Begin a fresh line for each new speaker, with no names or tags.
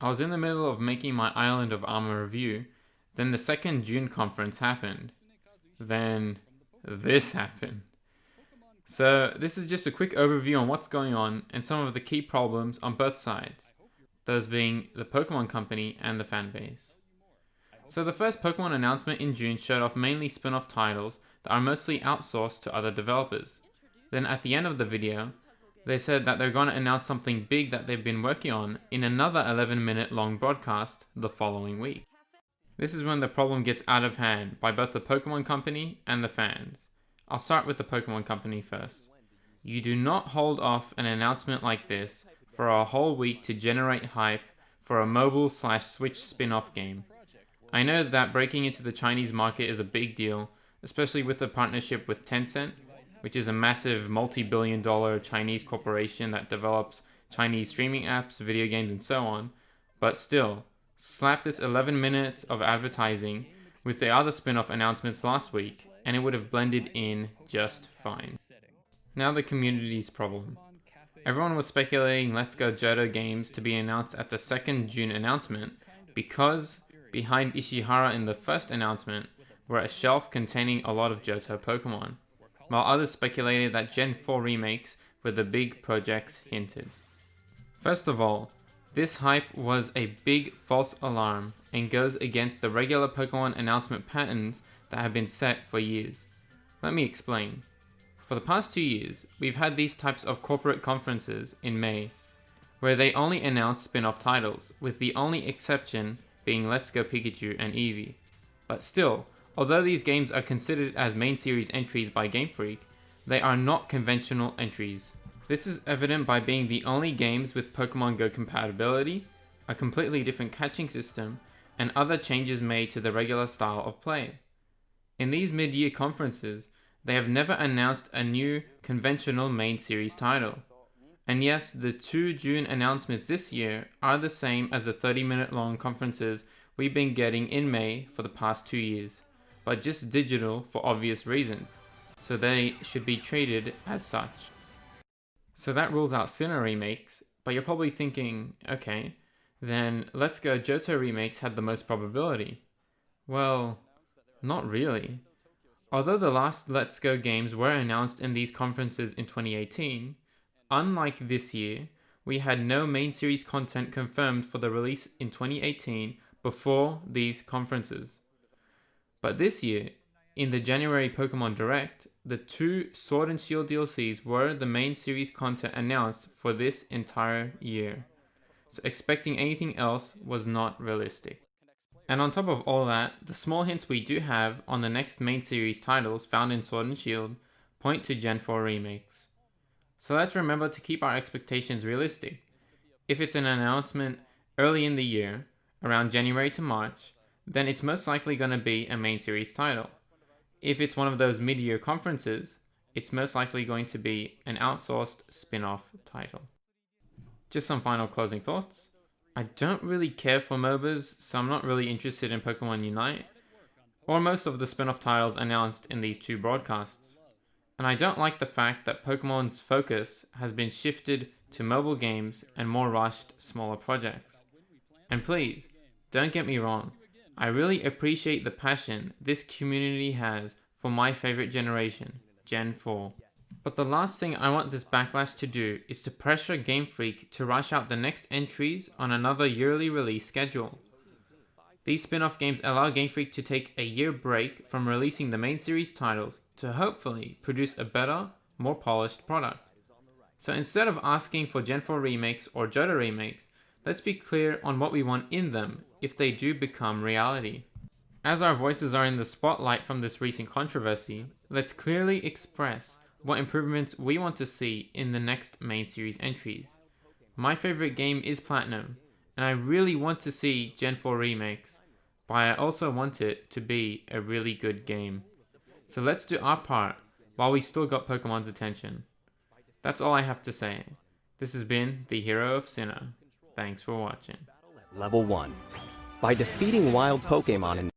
I was in the middle of making my Island of Armor review, then the second June conference happened. Then this happened. So this is just a quick overview on what's going on and some of the key problems on both sides, those being the Pokemon Company and the fanbase. So the first Pokemon announcement in June showed off mainly spin-off titles that are mostly outsourced to other developers. Then at the end of the video, they said that they're going to announce something big that they've been working on in another 11-minute long broadcast the following week. This is when the problem gets out of hand by both the Pokemon Company and the fans. I'll start with the Pokemon Company first. You do not hold off an announcement like this for a whole week to generate hype for a mobile/Switch spin-off game. I know that breaking into the Chinese market is a big deal, especially with the partnership with Tencent, which is a massive multi-billion-dollar Chinese corporation that develops Chinese streaming apps, video games, and so on. But still, slap this 11 minutes of advertising with the other spin-off announcements last week, and it would have blended in just fine. Now the community's problem. Everyone was speculating Let's Go Johto games to be announced at the second June announcement because behind Ishihara in the first announcement were a shelf containing a lot of Johto Pokemon, while others speculated that Gen 4 remakes were the big projects hinted. First of all, this hype was a big false alarm and goes against the regular Pokemon announcement patterns that have been set for years. Let me explain. For the past 2 years, we've had these types of corporate conferences in May, where they only announce spin-off titles, with the only exception being Let's Go Pikachu and Eevee. But still, although these games are considered as main series entries by Game Freak, they are not conventional entries. This is evident by being the only games with Pokemon Go compatibility, a completely different catching system, and other changes made to the regular style of play. In these mid-year conferences, they have never announced a new conventional main series title. And yes, the 2 June announcements this year are the same as the 30-minute long conferences we've been getting in May for the past 2 years, but just digital for obvious reasons, so they should be treated as such. So that rules out Sinnoh remakes, but you're probably thinking, okay, then Let's Go Johto remakes had the most probability. Well, not really. Although the last Let's Go games were announced in these conferences in 2018, unlike this year, we had no main series content confirmed for the release in 2018 before these conferences. But this year, in the January Pokemon Direct, the 2 Sword and Shield DLCs were the main series content announced for this entire year. So expecting anything else was not realistic. And on top of all that, the small hints we do have on the next main series titles found in Sword and Shield point to Gen 4 remakes. So let's remember to keep our expectations realistic. If it's an announcement early in the year, around January to March, then it's most likely going to be a main series title. If it's one of those mid-year conferences, it's most likely going to be an outsourced spin-off title. Just some final closing thoughts. I don't really care for MOBAs, so I'm not really interested in Pokemon Unite, or most of the spin-off titles announced in these 2 broadcasts. And I don't like the fact that Pokemon's focus has been shifted to mobile games and more rushed, smaller projects. And please, don't get me wrong, I really appreciate the passion this community has for my favorite generation, Gen 4. But the last thing I want this backlash to do is to pressure Game Freak to rush out the next entries on another yearly release schedule. These spin-off games allow Game Freak to take a year break from releasing the main series titles to hopefully produce a better, more polished product. So instead of asking for Gen 4 remakes or Johto remakes, let's be clear on what we want in them if they do become reality. As our voices are in the spotlight from this recent controversy, let's clearly express what improvements we want to see in the next main series entries. My favorite game is Platinum, and I really want to see Gen 4 remakes, but I also want it to be a really good game. So let's do our part while we still got Pokemon's attention. That's all I have to say. This has been the Hero of Sinnoh. Thanks for watching.
Level 1. By defeating wild Pokemon in